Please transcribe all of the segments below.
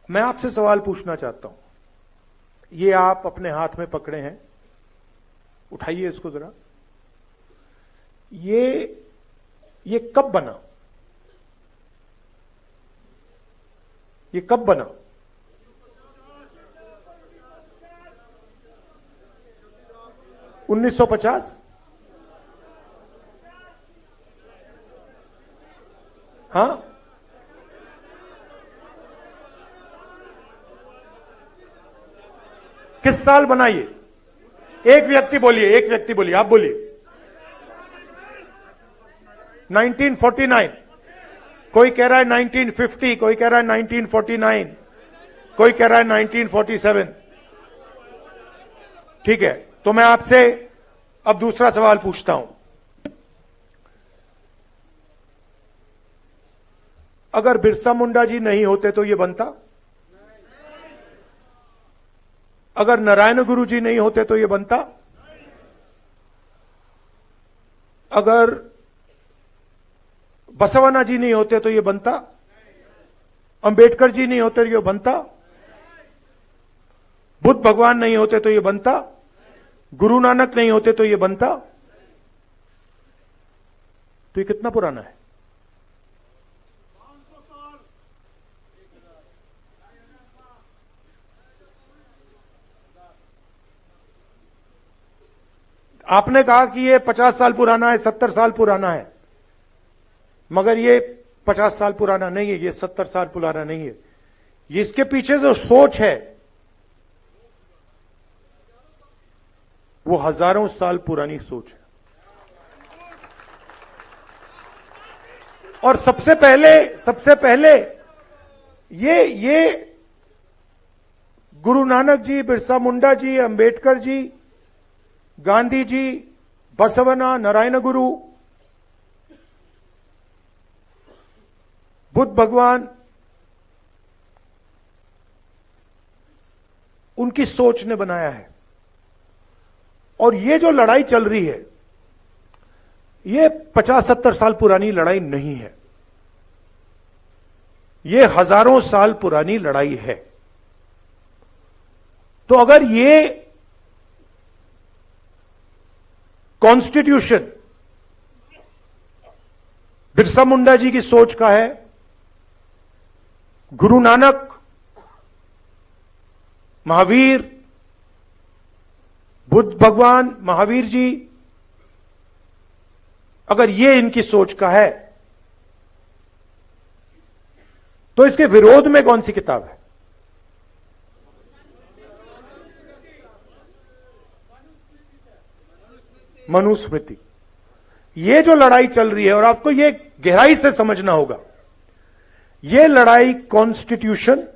मैं आपसे सवाल पूछना चाहता हूं। ये आप अपने हाथ में पकड़े हैं, उठाइए इसको जरा। ये कब बना? ये कब बना? $1950? हाँ, किस साल बना ये? एक व्यक्ति बोलिए, आप बोलिए। 1949। कोई कह रहा है 1950, कोई कह रहा है 1949, कोई कह रहा है 1947। ठीक है, तो मैं आपसे अब दूसरा सवाल पूछता हूं। अगर बिरसा मुंडा जी नहीं होते तो ये बनता? अगर नारायण गुरु जी नहीं होते तो ये बनता? अगर बसवन्ना जी नहीं होते तो ये बनता? अंबेडकर जी नहीं होते तो ये बनता? बुद्ध भगवान नहीं होते तो ये बनता? गुरु नानक नहीं होते तो ये बनता? तो ये कितना पुराना है? आपने कहा कि ये 50 साल पुराना है, 70 साल पुराना है, मगर ये 50 साल पुराना नहीं है, ये 70 साल पुराना नहीं है। ये इसके पीछे जो सोच है वो हजारों साल पुरानी सोच है। और सबसे पहले ये गुरु नानक जी, बिरसा मुंडा जी, अंबेडकर जी, गांधी जी, बसवन्ना, नारायण गुरु, बुद्ध भगवान, उनकी सोच ने बनाया है। और ये जो लड़ाई चल रही है ये 50-70 साल पुरानी लड़ाई नहीं है, ये हजारों साल पुरानी लड़ाई है। तो अगर ये कॉन्स्टिट्यूशन बिरसा मुंडा जी की सोच का है, गुरु नानक, महावीर, बुद्ध भगवान, महावीर जी, अगर ये इनकी सोच का है तो इसके विरोध में कौन सी किताब है? मनुस्मृति। ये जो लड़ाई चल रही है, और आपको ये गहराई से समझना होगा, ये लड़ाई कॉन्स्टिट्यूशन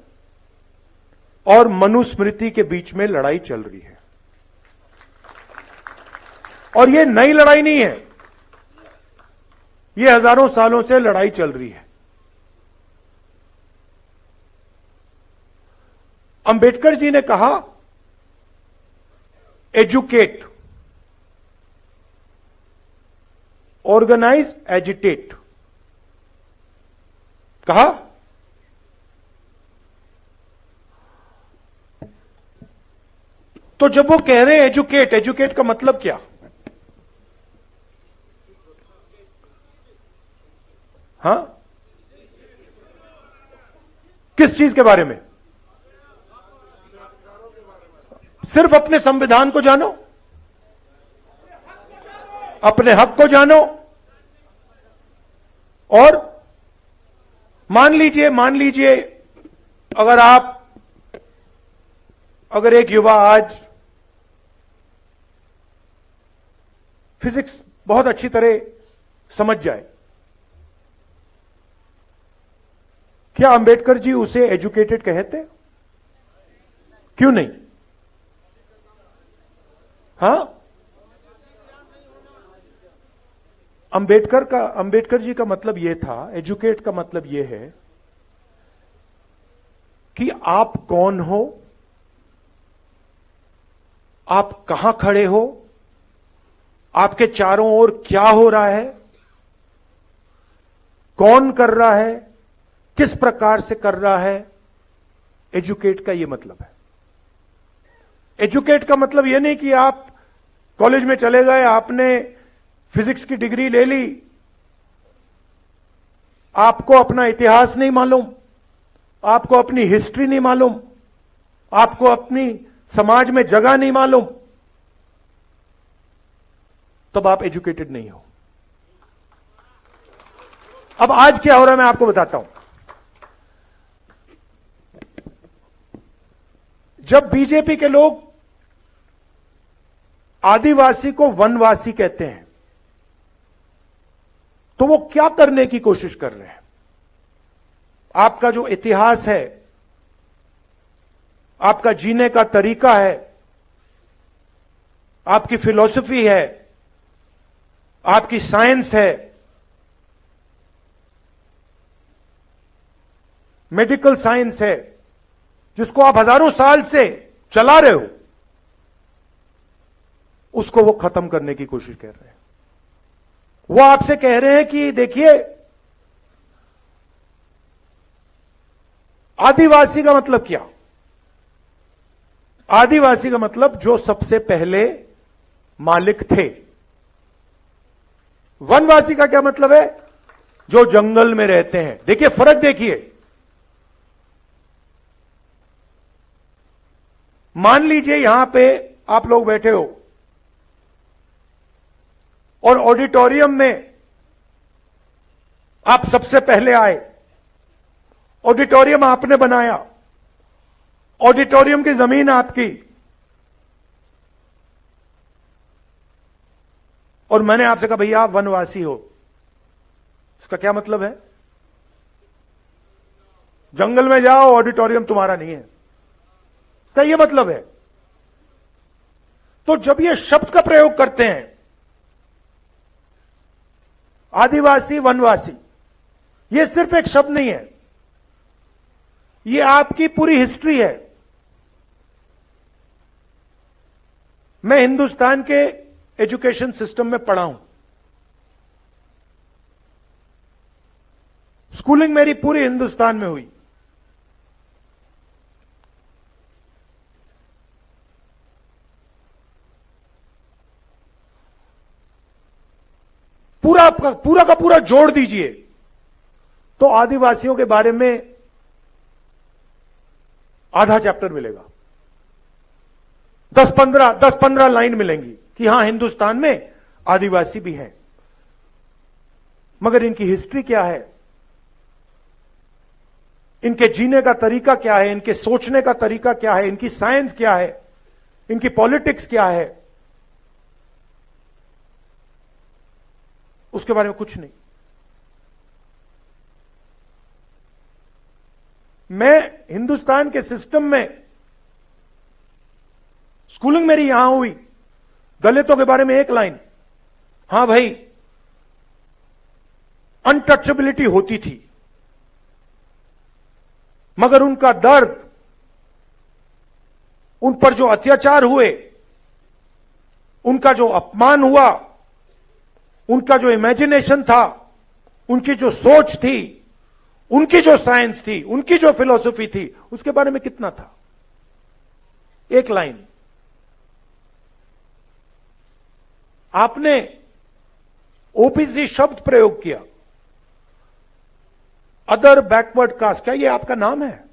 और मनुस्मृति के बीच में लड़ाई चल रही है। और ये नई लड़ाई नहीं है, ये हजारों सालों से लड़ाई चल रही है। अंबेडकर जी ने कहा एजुकेट, ऑर्गेनाइज, एजिटेट, कहा। तो जब वो कह रहे हैं एजुकेट, एजुकेट का मतलब क्या? हां, किस चीज के बारे में? सिर्फ अपने संविधान को जानो, अपने हक को जानो। और मान लीजिए अगर एक युवा आज फिजिक्स बहुत अच्छी तरह समझ जाए, क्या अंबेडकर जी उसे एजुकेटेड कहते? क्यों नहीं? हां, अंबेडकर जी का मतलब यह था, एजुकेट का मतलब यह है कि आप कौन हो, आप कहां खड़े हो, आपके चारों ओर क्या हो रहा है, कौन कर रहा है, किस प्रकार से कर रहा है, एजुकेट का यह मतलब है। एजुकेट का मतलब यह नहीं कि आप कॉलेज में चले गए, आपने फिजिक्स की डिग्री ले ली, आपको अपना इतिहास नहीं मालूम, आपको अपनी हिस्ट्री नहीं मालूम, आपको अपनी समाज में जगह नहीं मालूम, तब आप एजुकेटेड नहीं हो। अब आज क्या हो रहा है मैं आपको बताता हूं। जब बीजेपी के लोग आदिवासी को वनवासी कहते हैं तो वो क्या करने की कोशिश कर रहे हैं? आपका जो इतिहास है, आपका जीने का तरीका है, आपकी फिलॉसफी है, आपकी साइंस है, मेडिकल साइंस है, जिसको आप हजारों साल से चला रहे हो, उसको वो खत्म करने की कोशिश कर रहे हैं। वो आपसे कह रहे हैं कि देखिए, आदिवासी का मतलब क्या? आदिवासी का मतलब जो सबसे पहले मालिक थे। वनवासी का क्या मतलब है? जो जंगल में रहते हैं। देखिए फर्क देखिए। मान लीजिए यहां पे आप लोग बैठे हो और ऑडिटोरियम में आप सबसे पहले आए। ऑडिटोरियम आपने बनाया, ऑडिटोरियम की जमीन आपकी, और मैंने आपसे कहा भैया आप वनवासी हो। इसका क्या मतलब है? जंगल में जाओ, ऑडिटोरियम तुम्हारा नहीं है, इसका यह मतलब है। तो जब ये शब्द का प्रयोग करते हैं आदिवासी वनवासी, यह सिर्फ एक शब्द नहीं है, यह आपकी पूरी हिस्ट्री है। मैं हिंदुस्तान के एजुकेशन सिस्टम में पढ़ा हूं। स्कूलिंग मेरी पूरी हिंदुस्तान में हुई। पूरा का पूरा जोड़ दीजिए तो आदिवासियों के बारे में आधा चैप्टर मिलेगा। 10-15 लाइन मिलेंगी कि हां हिंदुस्तान में आदिवासी भी हैं, मगर इनकी हिस्ट्री क्या है, इनके जीने का तरीका क्या है, इनके सोचने का तरीका क्या है, इनकी साइंस क्या है, इनकी पॉलिटिक्स क्या है, उसके बारे में कुछ नहीं। मैं हिंदुस्तान के सिस्टम में, स्कूलिंग मेरी यहां हुई, दलितों के बारे में एक लाइन, हां भाई अनटचेबिलिटी होती थी, मगर उनका दर्द, उन पर जो अत्याचार हुए, उनका जो अपमान हुआ, उनका जो इमेजिनेशन था, उनकी जो सोच थी, उनकी जो साइंस थी, उनकी जो फिलॉसफी थी, उसके बारे में कितना था? एक लाइन। आपने ओबीसी शब्द प्रयोग किया, अदर बैकवर्ड कास्ट, क्या ये आपका नाम है?